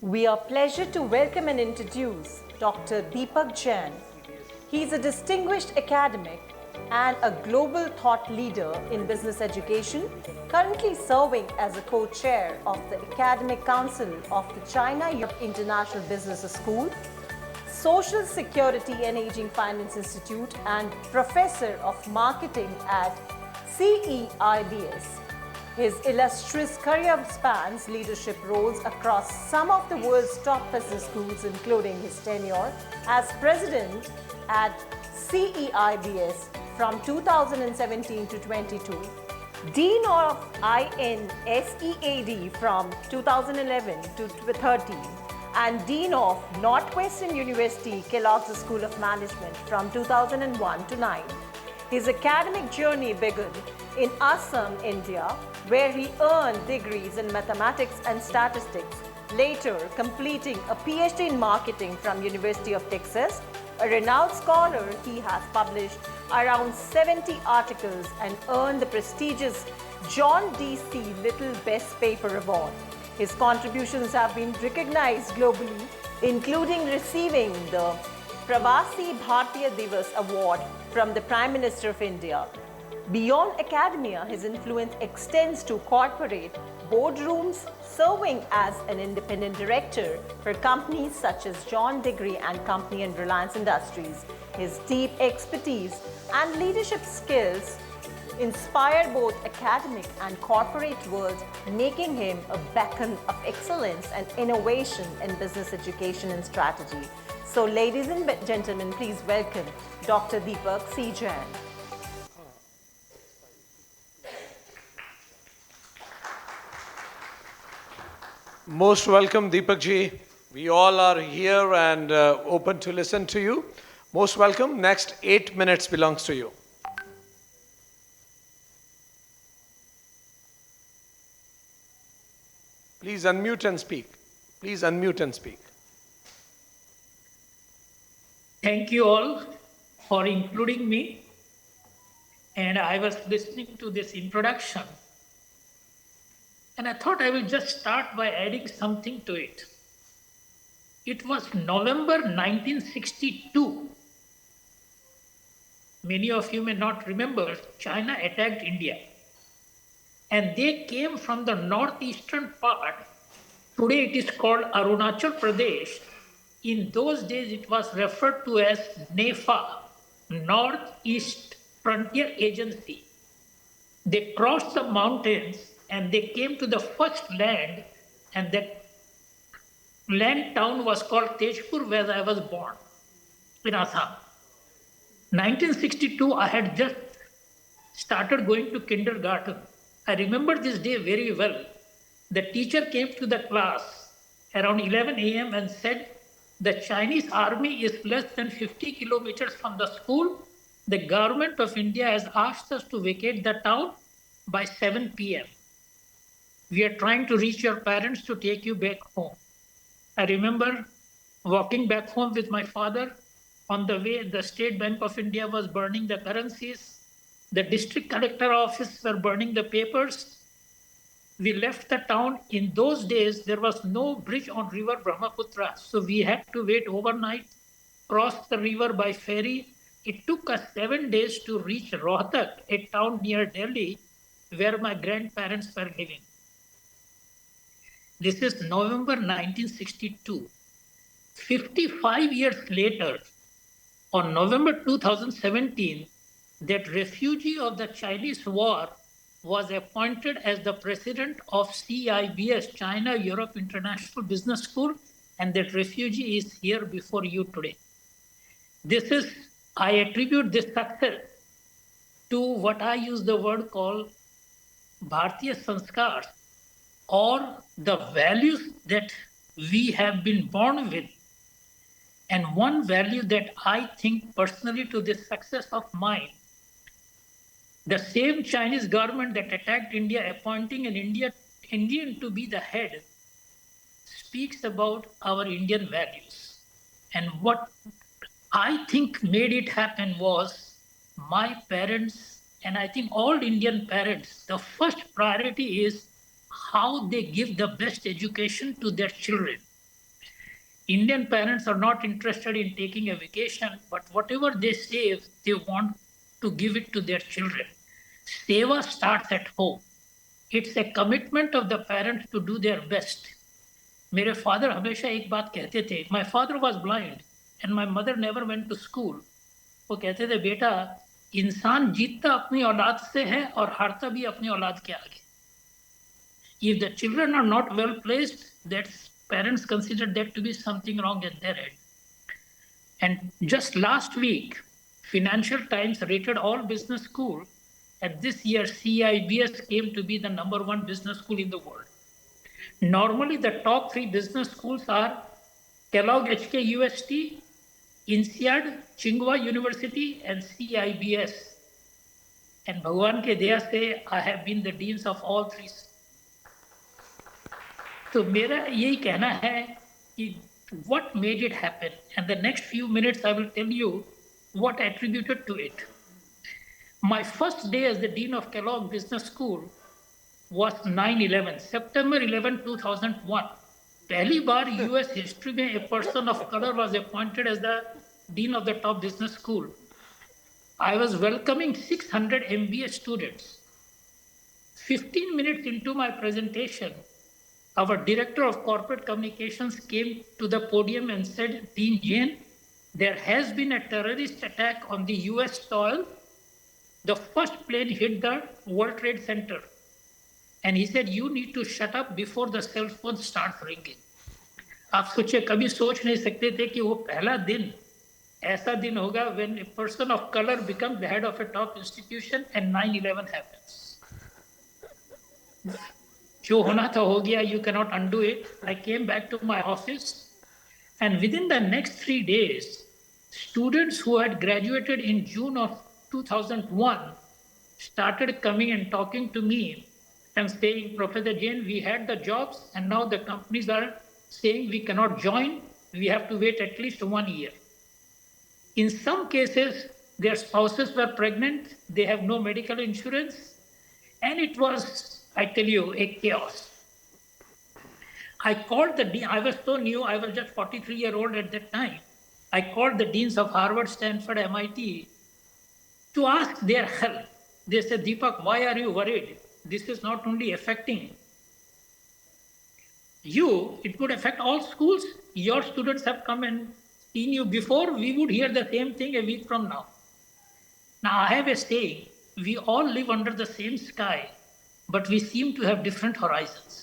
We are pleased to welcome and introduce Dr. Dipak Jain. He is a distinguished academic and a global thought leader in business education, currently serving as a co-chair of the Academic Council of the China Yoga International Business School, Social Security and Aging Finance Institute, and Professor of Marketing at CEIBS. His illustrious career spans leadership roles across some of the world's top business schools, including his tenure as president at CEIBS from 2017 to 22, Dean of INSEAD from 2011 to 13, and Dean of Northwestern University Kellogg's School of Management from 2001 to 9. His academic journey began in Assam, India, where he earned degrees in mathematics and statistics, later completing a PhD in marketing from University of Texas. A renowned scholar, he has published around 70 articles and earned the prestigious John D.C. Little Best Paper Award. His contributions have been recognized globally, including receiving the Pravasi Bharatiya Divas Award from the Prime Minister of India. Beyond academia, his influence extends to corporate boardrooms, serving as an independent director for companies such as John Deere and Company and Reliance Industries. His deep expertise and leadership skills inspire both academic and corporate worlds, making him a beacon of excellence and innovation in business education and strategy. So, ladies and gentlemen, please welcome Dr. Dipak C Jain. Most welcome, Dipak ji. We all are here and open to listen to you. Most welcome. Next 8 minutes belongs to you. Please unmute and speak. Please unmute and speak. Thank you all for including me. And I was listening to this introduction. And I thought I will just start by adding something to it. It was November 1962. Many of you may not remember, China attacked India. And they came from the northeastern part. Today it is called Arunachal Pradesh. In those days it was referred to as NEFA, Northeast Frontier Agency. They crossed the mountains and they came to the first land, and that land town was called Tejpur, where I was born, in Assam. 1962, I had just started going to kindergarten. I remember this day very well. The teacher came to the class around 11 a.m. and said, the Chinese army is less than 50 kilometers from the school. The government of India has asked us to vacate the town by 7 p.m. We are trying to reach your parents to take you back home. I remember walking back home with my father. On the way, the State Bank of India was burning the currencies. The district collector office were burning the papers. We left the town. In those days, there was no bridge on river Brahmaputra. So we had to wait overnight, cross the river by ferry. It took us 7 days to reach Rohtak, a town near Delhi, where my grandparents were living. This is November 1962. 55 years later, on November 2017, that refugee of the Chinese war was appointed as the president of CEIBS, China Europe International Business School, and that refugee is here before you today. I attribute this success to what I use the word called Bharatiya Sanskar, or the values that we have been born with. And one value that I think personally to this success of mine, the same Chinese government that attacked India, appointing an Indian to be the head, speaks about our Indian values. And what I think made it happen was my parents, and I think all Indian parents, the first priority is how they give the best education to their children. Indian parents are not interested in taking a vacation, but whatever they save, they want to give it to their children. Seva starts at home. It's a commitment of the parents to do their best. मेरे father हमेशा एक बात कहते थे, my father was blind and my mother never went to school. वो कहते थे, बेटा इंसान जीतता अपनी औलाद से है और हारता भी अपनी औलाद के आगे. If the children are not well placed, that parents consider that to be something wrong at their end. And just last week, Financial Times rated all business schools, and this year CIBS came to be the #1 business school in the world. Normally, the top 3 business schools are Kellogg HKUST, INSEAD, Tsinghua University, and CIBS. And Bhagwan ke daya se, I have been the deans of all 3. तो मेरा यही कहना है कि what made it happen, and the next few minutes I will tell you what attributed to it. My first day as the dean of Kellogg Business School was 9/11, September 11, 2001. पहली बार US history में a person of color was appointed as the dean of the top business school. I was welcoming 600 MBA students. 15 minutes into my presentation, our director of corporate communications came to the podium and said, Dean Jain, there has been a terrorist attack on the US soil. The first plane hit the World Trade Center. And he said, you need to shut up before the cell phone starts ringing. आप सोचिए, कभी सोच नहीं सकते थे कि वो पहला दिन ऐसा दिन होगा when a person of color becomes the head of a top institution and 9/11 happens. जो होना था हो गया, you cannot undo it. I came back to my office, and within the next 3 days, students who had graduated in June of 2001 started coming and talking to me and saying, Professor Jain, we had the jobs, and now the companies are saying we cannot join, we have to wait at least 1 year. In some cases, their spouses were pregnant, they have no medical insurance, and it was, I tell you, a chaos. I called the dean. I was so new. I was just 43-year-old at that time. I called the deans of Harvard, Stanford, MIT to ask their help. They said, Dipak, why are you worried? This is not only affecting you, it could affect all schools. Your students have come and seen you before. We would hear the same thing a week from now. Now, I have a saying, we all live under the same sky, but we seem to have different horizons.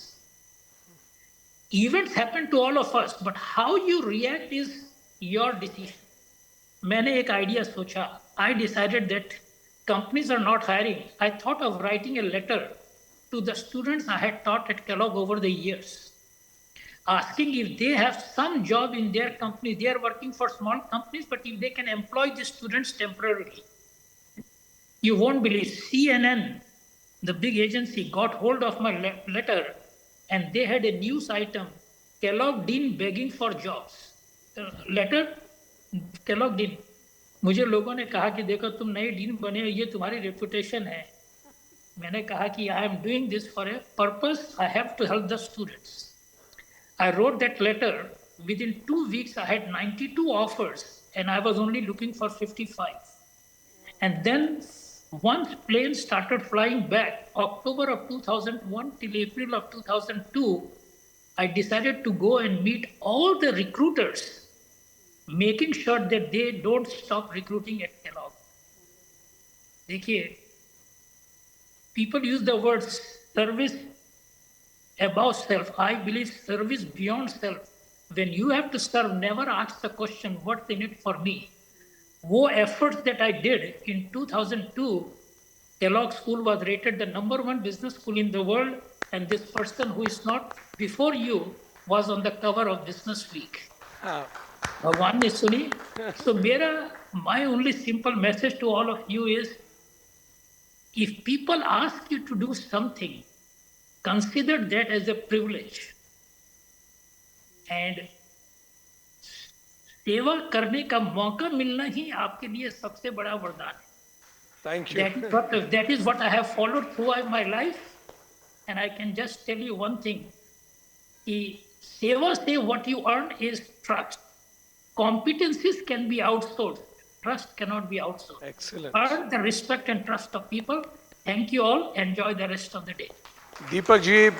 Events happen to all of us, but how you react is your decision. मैंने एक idea सोचा. I decided that companies are not hiring. I thought of writing a letter to the students I had taught at Kellogg over the years, asking if they have some job in their company. They are working for small companies, but if they can employ the students temporarily. You won't believe, CNN, the big agency, got hold of my letter, and they had a news item, Kellogg Dean begging for jobs. Letter, Kellogg Dean. मुझे लोगों ने कहा कि देखो तुम नए dean बने हो, ये तुम्हारी रेपुटेशन है. मैंने कहा कि I am doing this for a purpose. I have to help the students. I wrote that letter. Within 2 weeks, I had 92 offers, and I was only looking for 55. And then once planes started flying back, October of 2001 till April of 2002, I decided to go and meet all the recruiters, making sure that they don't stop recruiting at Kellogg. देखिए, people use the word service above self. I believe service beyond self. When you have to serve, never ask the question, what's in it for me? Wo efforts that I did in 2002, Kellogg School was rated the #1 business school in the world, and this person who is not before you was on the cover of Business Week. Bhagwan ne suni. So my only simple message to all of you is, if people ask you to do something, consider that as a privilege. And सेवा करने का मौका मिलना ही आपके लिए सबसे बड़ा वरदान है. Thank you. That is what I have followed throughout my life, and I can just tell you one thing: कि Seva say what you earn is trust. Competencies can be outsourced. Trust cannot be outsourced. Excellent. Earn the respect and trust of people. Thank you all. Enjoy the rest of the day. Deepak ji,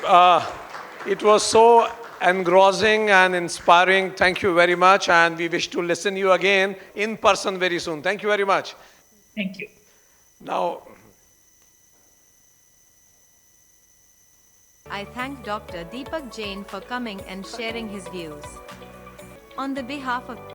it was so engrossing and inspiring. Thank you very much. And we wish to listen you again in person very soon. Thank you very much. Thank you. Now, I thank Dr. Dipak Jain for coming and sharing his views. On the behalf of